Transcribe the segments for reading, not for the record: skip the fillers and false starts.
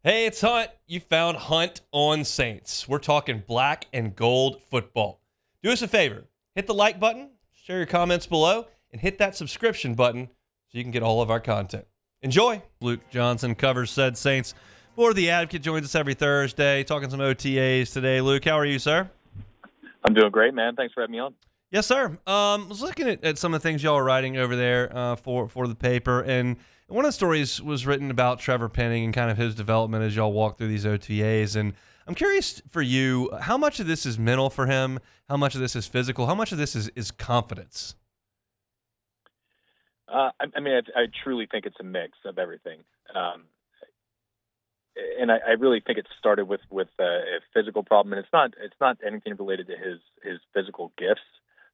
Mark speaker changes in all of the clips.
Speaker 1: Hey, it's Hunt. You found Hunt on Saints. We're talking black and gold football. Do us a favor. Hit the like button, share your comments below, and hit that subscription button so you can get all of our content. Enjoy. Luke Johnson covers said Saints for The Advocate. Joins us every Thursday, talking some OTAs today. Luke, how are you, sir?
Speaker 2: I'm doing great, man. Thanks for having me on.
Speaker 1: Yes, sir. Was looking at some of the things y'all are writing over there for the paper, and one of the stories was written about Trevor Penning and kind of his development as y'all walk through these OTAs. And I'm curious for you, how much of this is mental for him? How much of this is physical? How much of this is confidence?
Speaker 2: I truly think it's a mix of everything. And I really think it started with a physical problem, and it's not anything related to his physical gifts.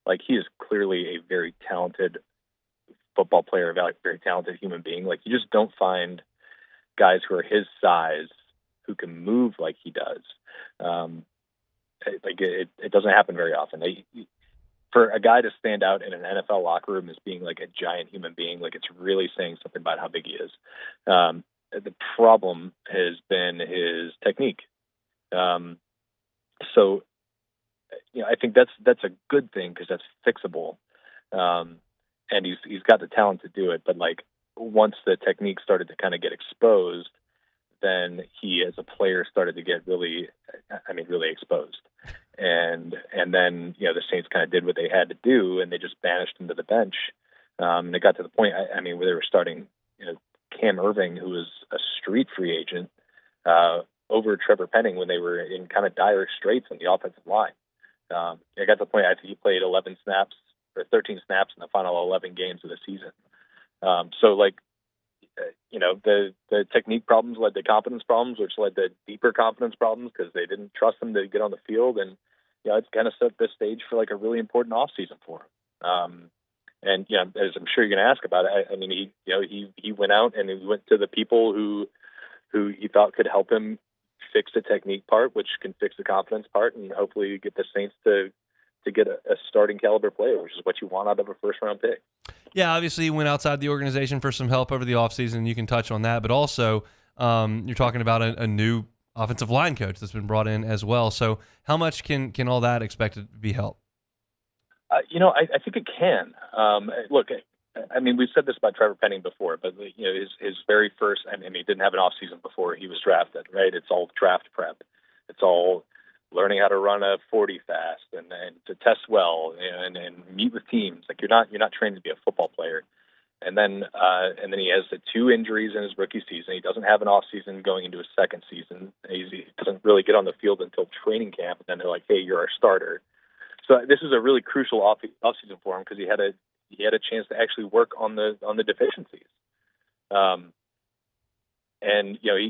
Speaker 2: Like, he is clearly a very talented football player, a very talented human being. Like, you just don't find guys who are his size who can move like he does. It doesn't happen very often. For a guy to stand out in an NFL locker room as being like a giant human being, like, it's really saying something about how big he is. The problem has been his technique. So, I think that's a good thing because that's fixable. And he's got the talent to do it. But, like, once the technique started to kind of get exposed, then he as a player started to get really exposed. And then, the Saints kind of did what they had to do, and they just banished him to the bench. And it got to the point, where they were starting, Cam Irving, who was a street free agent, over Trevor Penning when they were in kind of dire straits on the offensive line. It got to the point, I think he played 11 snaps or 13 snaps in the final 11 games of the season. The technique problems led to confidence problems, which led to deeper confidence problems because they didn't trust him to get on the field. And, it's kind of set the stage for like a really important offseason for him. As I'm sure you're going to ask about it, he went out and he went to the people who he thought could help him fix the technique part, which can fix the confidence part, and hopefully get the Saints to get a starting caliber player, which is what you want out of a first round pick.
Speaker 1: Yeah, obviously you went outside the organization for some help over the offseason. You can touch on that, but also you're talking about a new offensive line coach that's been brought in as well. So how much can all that expected to be helped?
Speaker 2: I think it can. Look, we've said this about Trevor Penning before, but his very first, he didn't have an off season before he was drafted, right? It's all draft prep. It's all learning how to run a 40 fast and to test well and meet with teams. Like, you're not trained to be a football player. And then he has the 2 injuries in his rookie season. He doesn't have an off season going into his second season. He doesn't really get on the field until training camp. And then they're like, "Hey, you're our starter." So this is a really crucial off season for him because he had a chance to actually work on the deficiencies.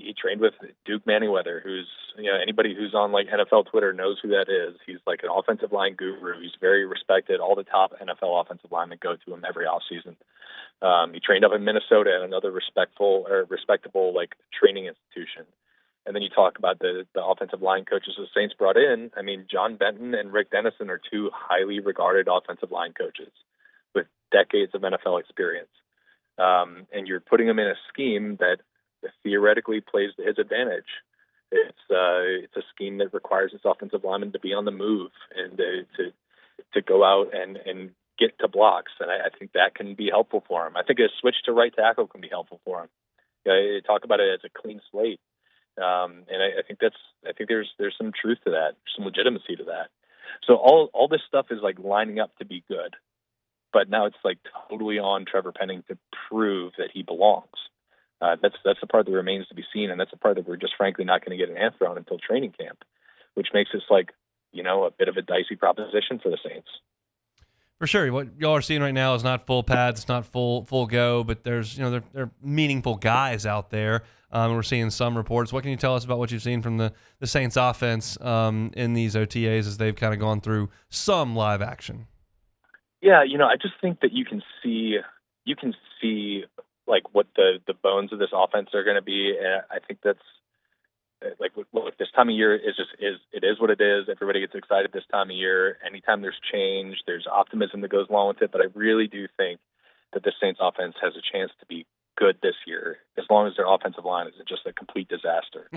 Speaker 2: He trained with Duke Manyweather, who's, anybody who's on like NFL Twitter knows who that is. He's like an offensive line guru. He's very respected. All the top NFL offensive linemen go to him every offseason. He trained up in Minnesota at another respectable like training institution. And then you talk about the offensive line coaches the Saints brought in. John Benton and Rick Dennison are 2 highly regarded offensive line coaches with decades of NFL experience. And you're putting them in a scheme that theoretically plays to his advantage. It's a scheme that requires his offensive linemen to be on the move and to go out and get to blocks. And I think that can be helpful for him. I think a switch to right tackle can be helpful for him. You talk about it as a clean slate. And I think there's some truth to that, some legitimacy to that. So all this stuff is like lining up to be good, but now it's like totally on Trevor Penning to prove that he belongs. That's the part that remains to be seen, and that's the part that we're just frankly not going to get an answer on until training camp, which makes this like a bit of a dicey proposition for the Saints.
Speaker 1: For sure, what y'all are seeing right now is not full pads, it's not full go, but there's there are meaningful guys out there. We're seeing some reports. What can you tell us about what you've seen from the Saints offense in these OTAs as they've kind of gone through some live action?
Speaker 2: Yeah, I just think that you can see like what the bones of this offense are going to be. And I think that's like, look, this time of year is what it is. Everybody gets excited this time of year. Anytime there's change, there's optimism that goes along with it. But I really do think that the Saints offense has a chance to be good this year as long as their offensive line isn't just a complete disaster.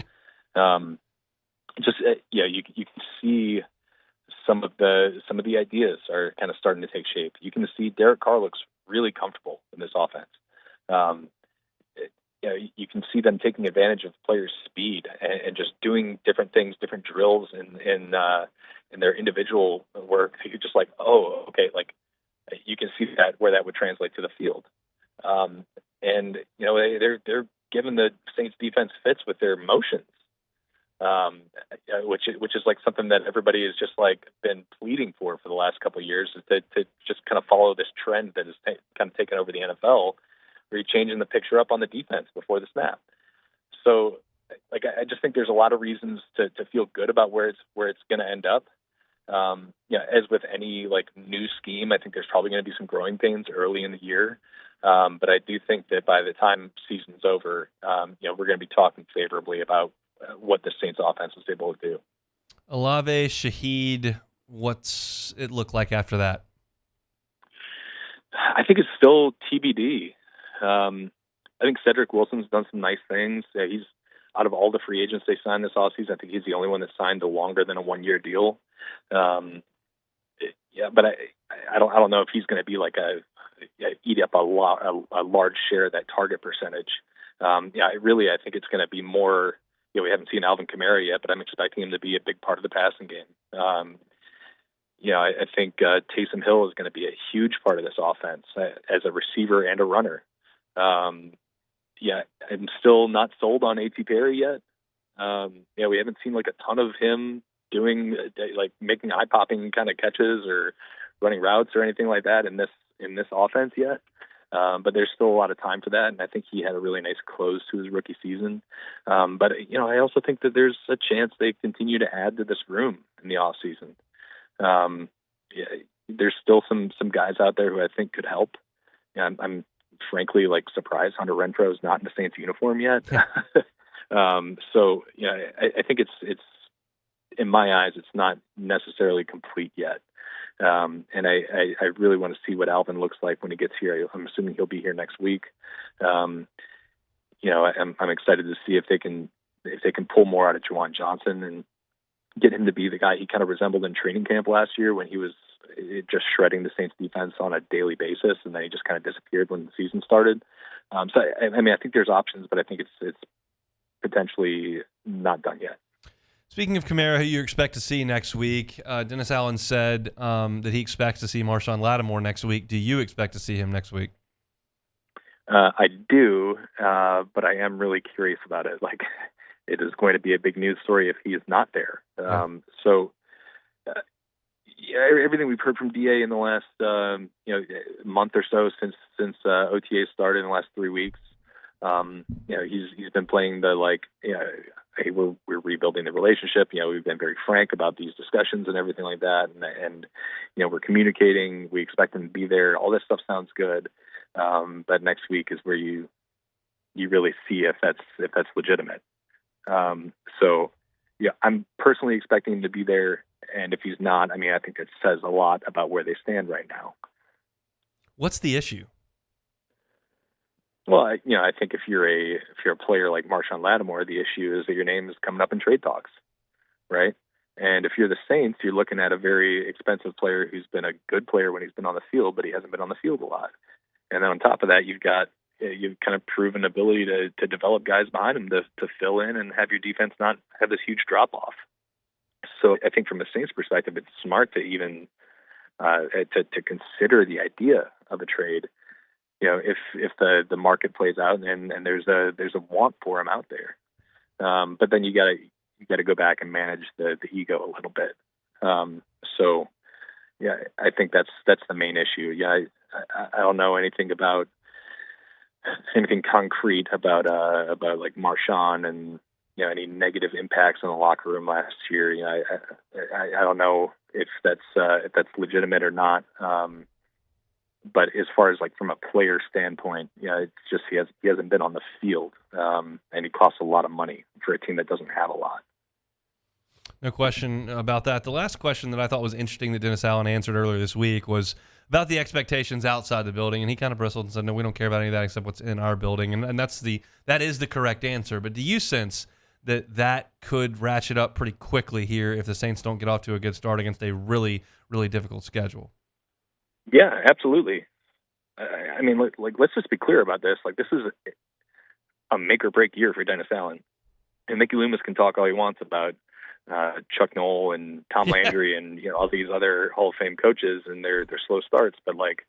Speaker 2: You can see some of the ideas are kind of starting to take shape. You can see Derek Carr looks really comfortable in this offense. You can see them taking advantage of players' speed and just doing different things, different drills in their individual work. You're just like, oh, okay, like you can see that where that would translate to the field. They're giving the Saints defense fits with their motions, which is like something that everybody has just like been pleading for the last couple of years, is to just kind of follow this trend that has kind of taken over the NFL, where you're changing the picture up on the defense before the snap. So, like, I just think there's a lot of reasons to feel good about where it's going to end up. As with any like new scheme, I think there's probably going to be some growing pains early in the year. But I do think that by the time season's over, we're going to be talking favorably about what the Saints offense was able to do.
Speaker 1: Olave, Shaheed, what's it look like after that?
Speaker 2: I think it's still TBD. I think Cedric Wilson's done some nice things. He's out of all the free agents they signed this offseason, I think he's the only one that signed a longer than a 1-year deal. But I don't know if he's going to be like eat up a large share of that target percentage. I think it's going to be more. We haven't seen Alvin Kamara yet, but I'm expecting him to be a big part of the passing game. I think Taysom Hill is going to be a huge part of this offense as a receiver and a runner. I'm still not sold on A.T. Perry yet. We haven't seen like a ton of him doing like making eye-popping kind of catches or running routes or anything like that in this offense yet. But there's still a lot of time for that, and I think he had a really nice close to his rookie season. But I also think that there's a chance they continue to add to this room in the off season. There's still some guys out there who I think could help. I'm frankly like surprised Hunter Renfrow is not in the Saints uniform yet. I think it's in my eyes, it's not necessarily complete yet. And I really want to see what Alvin looks like when he gets here. I'm assuming he'll be here next week. I'm excited to see if they can pull more out of Juwan Johnson and get him to be the guy he kind of resembled in training camp last year when he was just shredding the Saints defense on a daily basis, and then he just kind of disappeared when the season started. I think there's options, but I think it's potentially not done yet.
Speaker 1: Speaking of Kamara, who you expect to see next week, Dennis Allen said that he expects to see Marshon Lattimore next week. Do you expect to see him next week?
Speaker 2: I do, but I am really curious about it. Like, it is going to be a big news story if he is not there. Everything we've heard from DA in the last month or so since OTA started in the last 3 weeks, he's been playing the hey, we're rebuilding the relationship. We've been very frank about these discussions and everything like that, and we're communicating. We expect him to be there. All this stuff sounds good, but next week is where you really see if that's legitimate. I'm personally expecting him to be there, and if he's not, I think it says a lot about where they stand right now.
Speaker 1: What's the issue?
Speaker 2: Well, I think if you're a player like Marshon Lattimore, the issue is that your name is coming up in trade talks, right? And if you're the Saints, you're looking at a very expensive player who's been a good player when he's been on the field, but he hasn't been on the field a lot. And then on top of that, you've kind of proven ability to develop guys behind him to fill in and have your defense not have this huge drop off. So I think from a Saints perspective, it's smart to even to consider the idea of a trade. If the market plays out and there's a want for him out there, but then you got to go back and manage the ego a little bit. I think that's the main issue. I don't know anything concrete about like Marshon and any negative impacts on the locker room last year. I don't know if that's legitimate or not. But as far as like from a player standpoint, it's just he hasn't been on the field, and he costs a lot of money for a team that doesn't have a lot.
Speaker 1: No question about that. The last question that I thought was interesting that Dennis Allen answered earlier this week was about the expectations outside the building, and he kind of bristled and said, "No, we don't care about any of that except what's in our building," and that is the correct answer. But do you sense that could ratchet up pretty quickly here if the Saints don't get off to a good start against a really, really difficult schedule?
Speaker 2: Yeah, absolutely. I mean, let's just be clear about this. Like, this is a make or break year for Dennis Allen, and Mickey Loomis can talk all he wants about Chuck Noll and Tom Landry and all these other Hall of Fame coaches and their slow starts, but like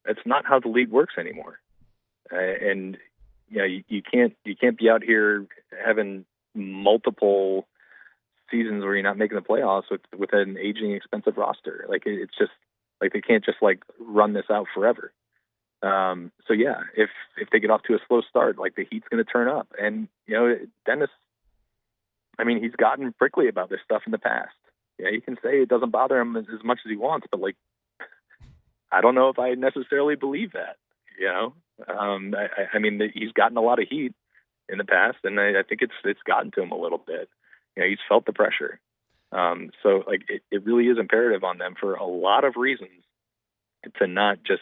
Speaker 2: that's not how the league works anymore. And you can't be out here having multiple seasons where you're not making the playoffs with an aging, expensive roster. Like it's just like they can't just like run this out forever. So yeah, if they get off to a slow start, like the heat's going to turn up, and Dennis. I mean, he's gotten prickly about this stuff in the past. Yeah, you can say it doesn't bother him as much as he wants, but like, I don't know if I necessarily believe that. I mean, he's gotten a lot of heat in the past, and I think it's gotten to him a little bit. He's felt the pressure. So like, it really is imperative on them for a lot of reasons to not just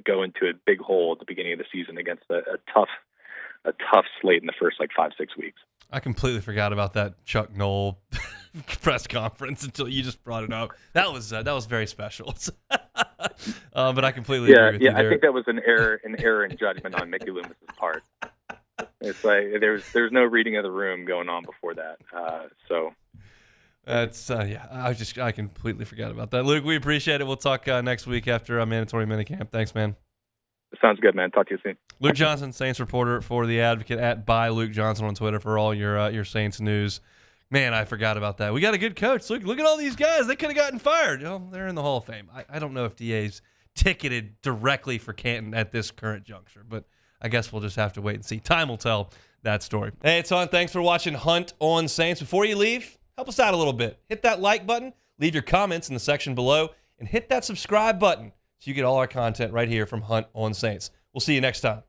Speaker 2: go into a big hole at the beginning of the season against a tough slate in the first like 5-6 weeks.
Speaker 1: I completely forgot about that Chuck Noll press conference until you just brought it up. That was very special. But I completely agree with you there.
Speaker 2: I think that was an error in judgment on Mickey Loomis's part. It's like there's no reading of the room going on before that. So
Speaker 1: that's I completely forgot about that. Luke, we appreciate it. We'll talk next week after a mandatory minicamp. Thanks, man.
Speaker 2: Sounds good, man. Talk to you soon.
Speaker 1: Luke Johnson, Saints reporter for The Advocate, at @ByLukeJohnson on Twitter for all your Saints news. Man, I forgot about that. We got a good coach. Look at all these guys. They could have gotten fired. They're in the Hall of Fame. I don't know if DA's ticketed directly for Canton at this current juncture, but I guess we'll just have to wait and see. Time will tell that story. Hey, it's on. Thanks for watching Hunt on Saints. Before you leave, help us out a little bit. Hit that like button, leave your comments in the section below, and hit that subscribe button so you get all our content right here from Hunt on Saints. We'll see you next time.